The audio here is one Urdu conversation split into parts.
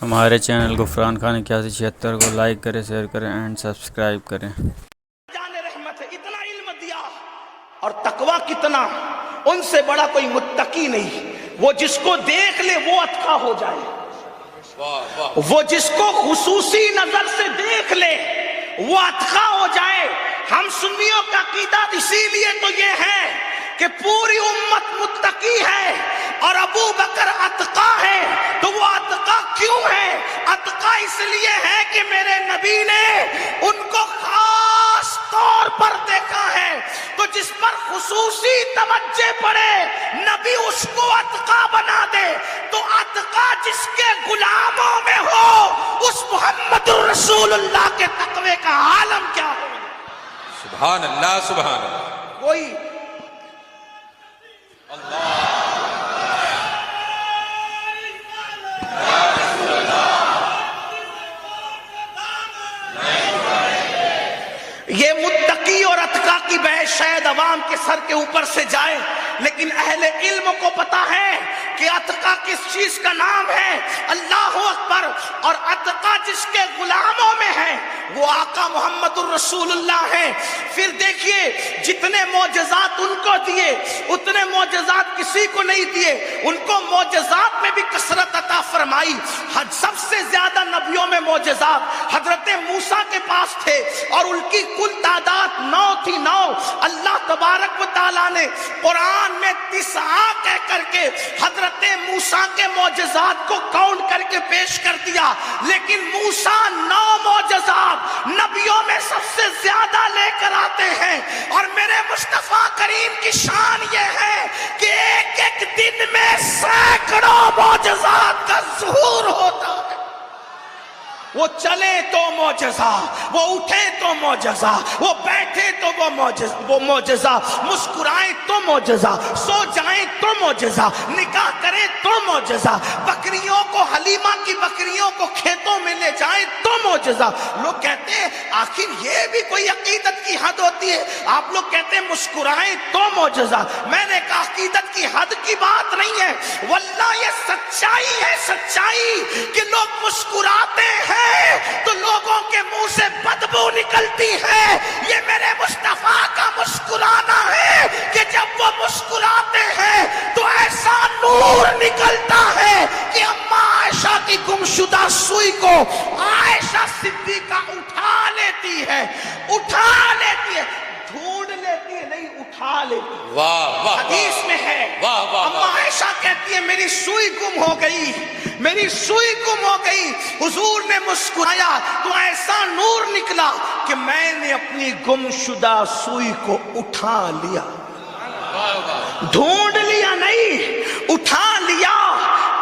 ہمارے چینل غفران خان 8176 کو لائک کریں، شیئر کریں اینڈ سبسکرائب کریں۔ جان رحمت ہے، اتنا علم دیا اور تقوی کتنا، ان سے بڑا کوئی متقی نہیں۔ وہ جس کو دیکھ لے وہ اتقی ہو جائے، وہ جس کو خصوصی نظر سے دیکھ لے وہ اتقی ہو جائے۔ ہم سنیوں کا عقیدہ اسی لیے تو یہ ہے کہ پوری امت متقی ہے اور ابو بکر اتقی ہے۔ تو وہ اتقی کیوں ہے؟ اتقی اس لیے ہے کہ میرے نبی نے ان کو خاص طور پر دیکھا ہے، تو جس پر خصوصی توجہ پڑے نبی اس کو اتقی بنا دے۔ تو اتقی جس کے غلاموں میں ہو اس محمد رسول اللہ کے تقوی کا عالم کیا ہو۔ سبحان اللہ سبحان اللہ۔ کوئی یہ متقی اور اتقی کی بحث شاید عوام کے سر کے اوپر سے جائے، لیکن اہل علم کو پتا ہے کہ اتقی کس چیز کا نام ہے۔ اللہ اکبر۔ اور اتقی جس کے غلاموں میں ہے وہ آقا محمد الرسول اللہ ہے۔ پھر دیکھیے جتنے معجزات ان کو دیے اتنے معجزات کسی کو نہیں دیے، ان کو معجزات میں بھی کثرت عطا فرمائی۔ سب سے زیادہ نبیوں میں معجزات حضرت موسیٰ کے پاس تھے اور ان کی کل تعداد 9 تھی۔ 9 اللہ تبارک و تعالیٰ نے قرآن میں 9 کہہ کر کے حضرت موسیٰ کے معجزات کو کاؤنٹ کر کے پیش کر دیا، لیکن موسیٰ 9 معجزات نبیوں میں سب سے زیادہ لے کر آتے ہیں۔ اور میرے مصطفیٰ کریم کی شان یہ ہے کہ ایک ایک دن میں سینکڑوں معجزات کا ظہور ہوتا ہے۔ وہ چلے تو معجزہ، وہ اٹھے تو معجزہ، وہ بیٹھے تو وہ معجزہ، مسکرائیں تو معجزہ، سو جائیں تو معجزہ، نکاح کریں تو معجزہ، بکریوں کو حلیمہ کی بکریوں کو کھیتوں میں لے جائیں تو معجزہ۔ لوگ کہتے ہیں آخر یہ بھی کوئی عقیدت کی حد ہوتی ہے؟ آپ لوگ کہتے ہیں مسکرائیں تو معجزہ۔ میں نے کہا عقیدت کی حد کی بات نہیں ہے، واللہ یہ سچائی ہے، سچائی کہ لوگ مسکراتے ہیں تو لوگوں کے منہ سے بدبو نکلتی ہے۔ یہ میرے مصطفیٰ کا مسکرانا ہے کہ جب وہ مسکراتے ہیں تو ایسا نور نکلتا ہے کہ اماں عائشہ کی گمشدہ سوئی کو عائشہ صدیقہ اٹھا لیتی ہے، اٹھا لیتی ہے، ڈھونڈ لیتی ہے نہیں اٹھا لیتی ہے۔ واہ واہ حدیث میں ہے اماں عائشہ کہتی ہے میری سوئی گم ہو گئی، میری سوئی گم ہو گئی، حضور نے مسکرایا تو ایسا نور نکلا کہ میں نے اپنی گمشدہ سوئی کو اٹھا لیا، ڈھونڈ لیا نہیں اٹھا لیا۔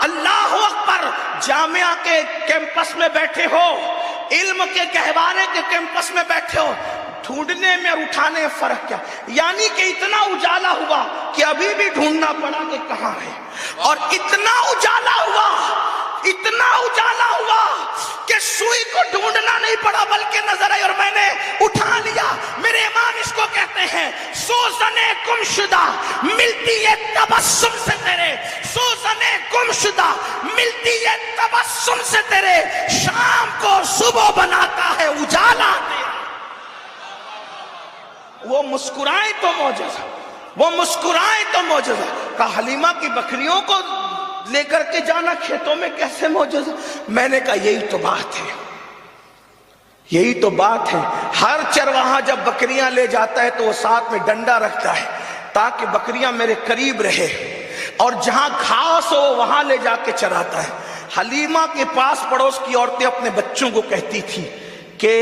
اللہ اکبر۔ جامعہ کے کیمپس میں بیٹھے ہو، علم کے گہوارے کے کیمپس میں بیٹھے ہو، ڈھونڈنے میں اور اٹھانے میں فرق کیا؟ یعنی کہ اتنا اجالا ہوا کہ ابھی بھی ڈھونڈنا پڑا کہ کہاں ہے، اور اتنا اجالا ہوا، اتنا اجالا ہوا کہ سوئی کو ڈھونڈنا نہیں پڑا بلکہ نظر آئی اور میں نے اٹھا لیا۔ میرے امام اس کو کہتے ہیں سوزنے گمشدہ ملتی ہے تبسم سے تیرے، سوزنے گمشدہ ملتی ہے تبسم سے تیرے، شام کو صبح بناتا ہے اجالا تیرا۔ وہ مسکرائیں تو معجزہ، وہ مسکرائیں تو معجزہ۔ کہا حلیمہ کی بکریوں کو لے کر کے جانا کھیتوں میں کیسے معجزہ؟ میں نے کہا یہی تو بات ہے، یہی تو بات ہے۔ ہر چرواہا جب بکریاں لے جاتا ہے تو وہ ساتھ میں ڈنڈا رکھتا ہے تاکہ بکریاں میرے قریب رہے، اور جہاں گھاس ہو وہاں لے جا کے چراتا ہے۔ حلیمہ کے پاس پڑوس کی عورتیں اپنے بچوں کو کہتی تھی کہ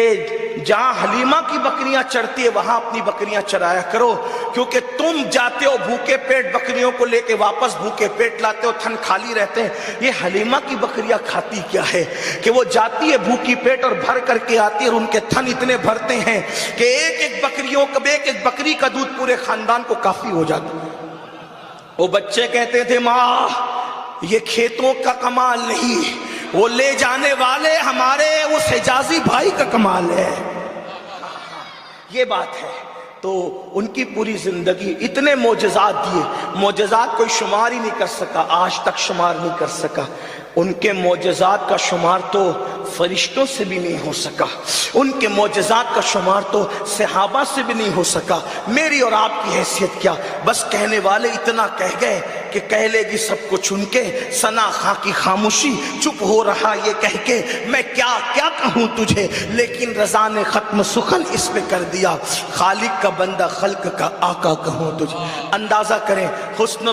جہاں حلیمہ کی بکریاں چرتی ہے وہاں اپنی بکریاں چرایا کرو، کیونکہ تم جاتے ہو بھوکے پیٹ بکریوں کو لے کے واپس بھوکے پیٹ لاتے ہو، تھن خالی رہتے ہیں۔ یہ حلیمہ کی بکریاں کھاتی کیا ہے کہ وہ جاتی ہے بھوکی پیٹ اور بھر کر کے آتی ہے، اور ان کے تھن اتنے بھرتے ہیں کہ ایک ایک بکری کا دودھ پورے خاندان کو کافی ہو جاتا ہے۔ وہ بچے کہتے تھے ماں یہ کھیتوں کا کمال نہیں، وہ لے جانے والے ہمارے اس حجازی بھائی کا کمال ہے۔ یہ بات ہے۔ تو ان کی پوری زندگی اتنے معجزات دیے، معجزات کوئی شمار ہی نہیں کر سکا، آج تک شمار نہیں کر سکا۔ ان کے معجزات کا شمار تو فرشتوں سے بھی نہیں ہو سکا، ان کے معجزات کا شمار تو صحابہ سے بھی نہیں ہو سکا۔ میری اور آپ کی حیثیت کیا؟ بس کہنے والے اتنا کہہ گئے کہ کہہ لے گی سب کچھ ان کے، ثنا خاں کی خاموشی، چپ ہو رہا یہ کہہ کے میں کیا کیا کہوں تجھے، لیکن رضا نے ختم سخن اس پہ کر دیا، خالق کا بندہ خلق کا آقا کہوں تجھے۔ اندازہ کریں، حسن و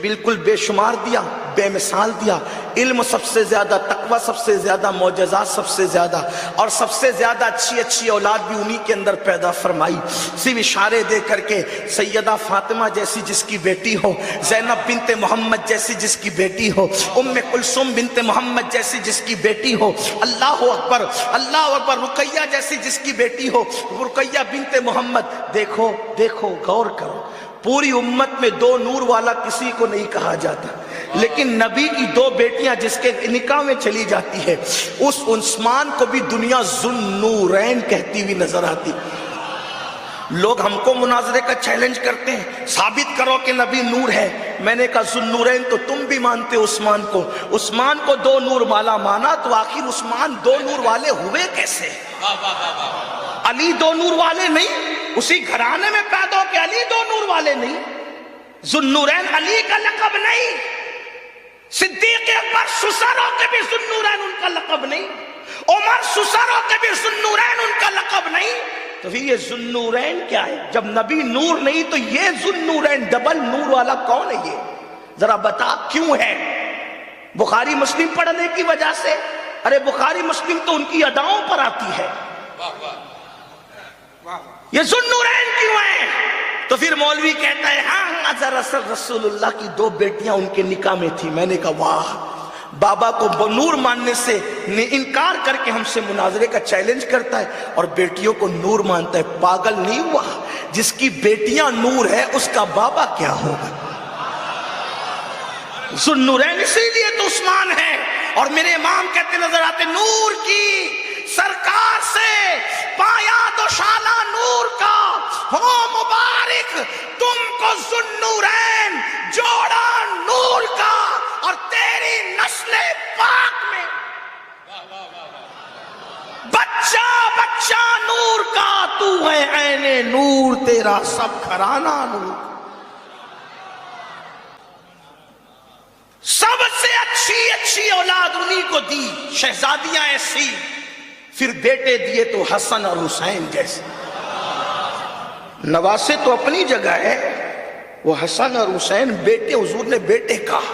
بالکل بے شمار دیا، بے مثال دیا، علم سب سے زیادہ، تقوی سب سے زیادہ، معجزات سب سے زیادہ، اور سب سے زیادہ اچھی اولاد بھی انہی کے اندر پیدا فرمائی۔ صرف اشارے دے کر کے سیدہ فاطمہ جیسی جس کی بیٹی ہو، زینب بنت محمد جیسی جس کی بیٹی ہو، ام کلثوم بنت محمد جیسی جس کی بیٹی ہو، اللہ اکبر اللہ اکبر، رقیہ جیسی جس کی بیٹی ہو، رقیہ بنت محمد۔ دیکھو دیکھو، غور کرو، پوری امت میں دو نور والا کسی کو نہیں کہا جاتا، لیکن نبی کی دو بیٹیاں جس کے نکاح میں چلی جاتی ہے، اس عثمان کو بھی دنیا ذوالنورین کہتی ہوئی نظر آتی۔ لوگ ہم کو مناظرے کا چیلنج کرتے ہیں، ثابت کرو کہ نبی نور ہے۔ میں نے کہا ذوالنورین تو تم بھی مانتے ہو عثمان کو، عثمان کو دو نور والا مانا تو آخر عثمان دو نور والے ہوئے کیسے؟ علی دو نور والے نہیں، اسی گھرانے میں پیدا ہو کہ علی دو نور والے نہیں، ذوالنورین علی کا لقب نہیں، صدیق اکبر سسر ہو کے بھی ذوالنورین ان کا لقب نہیں، عمر سسر ہو کے بھی ذوالنورین ان کا لقب نہیں۔ تو پھر یہ ذوالنورین کیا ہے؟ جب نبی نور نہیں تو یہ ذوالنورین ڈبل نور والا کون ہے؟ یہ ذرا بتا کیوں ہے؟ بخاری مسلم پڑھنے کی وجہ سے؟ ارے بخاری مسلم تو ان کی اداؤں پر آتی ہے، یہ ذوالنورین کیوں ہیں؟ تو پھر مولوی کہتا ہے ہاں دراصل رسول اللہ کی دو بیٹیاں ان کے نکاح میں تھی۔ میں نے کہا واہ، بابا کو نور ماننے سے انکار کر کے ہم سے مناظرے کا چیلنج کرتا ہے اور بیٹیوں کو نور مانتا ہے۔ پاگل نہیں ہوا؟ جس کی بیٹیاں نور ہے اس کا بابا کیا ہوگا؟ ذوالنورین اسی لیے تو عثمان ہے۔ اور میرے امام کہتے نظر آتے نور کی سرکار سے پایا دوشالہ نور کا ہو مبارک تم کو ذوالنورین جوڑا نور کا، اور تیری نسل پاک میں بچہ بچہ نور کا، تو ہے عین نور، تیرا سب گھرانہ نور۔ سب سے اچھی اولاد انہی کو دی، شہزادیاں ایسی، پھر بیٹے دیے تو حسن اور حسین جیسے۔ نواسے تو اپنی جگہ ہے، وہ حسن اور حسین بیٹے، حضور نے بیٹے کہا۔